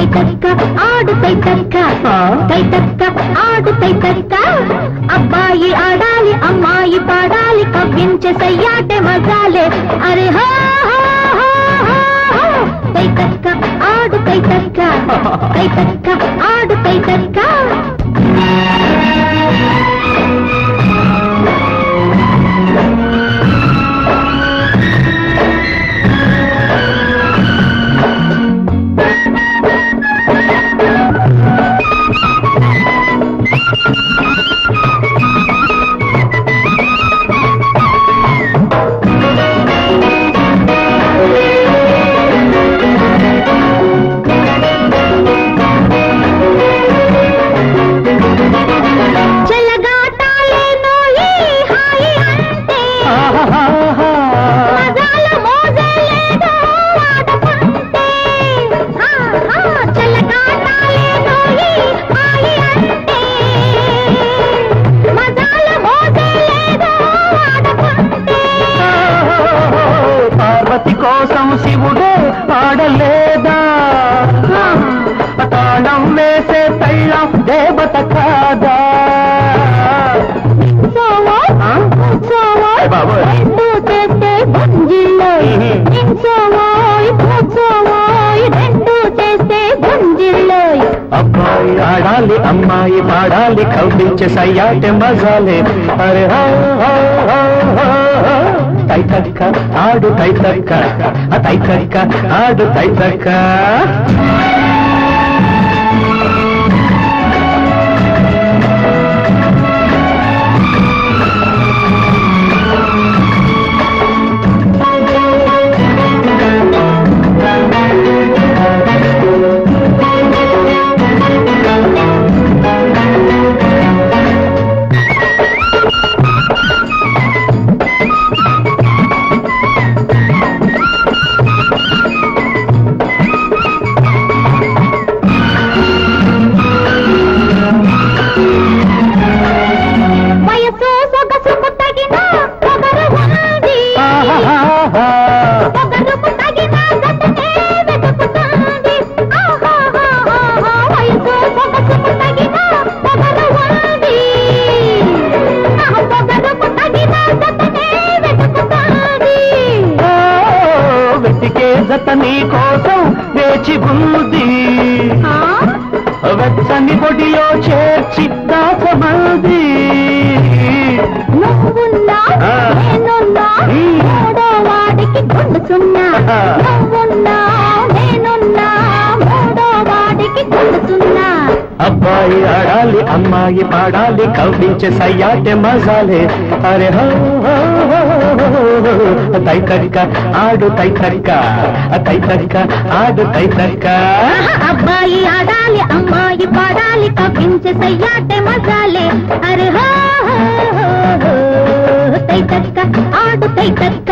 తైతక్క ఆడు తైతక్క తైతక్క ఆడు తైతక్క అబ్బాయి ఆడాలి అమ్మాయి పాడాలి కవ్వించే సయ్యాటే మజాలే అరే హో తైతక్క ఆడు తైతక్క తైతక్క ఆడు తైతక్క కోసం శివుడే ఆడలేదా తాళం వేసే పెళ్ళం దేవత కాదా అబ్బాయి ఆడాలి అమ్మాయి పాడాలి కవ్వించే సయ్యాటే మజాలే అరే తైతక్క ఆడు తైతక్క తైతక్క ఆడు తైతక్క నీ కోసం వేచి ఉంది వెచ్చని పొడిలో చేర్చి దాచమంది వాడికి గుండుతున్నా వాడికి గుండుతున్నా అబ్బాయి ఆడాలి అమ్మాయి పాడాలి కవ్వించే సయ్యాటే మజాలే అరే తైతక్క ఆడు తైతక్క తైతక్క ఆడు తైతక్క అబ్బాయి ఆడాలి అమ్మాయి పాడాలి కవ్వించే సయ్యాటే మజాలే అరే తైతక్క ఆడు తైతక్క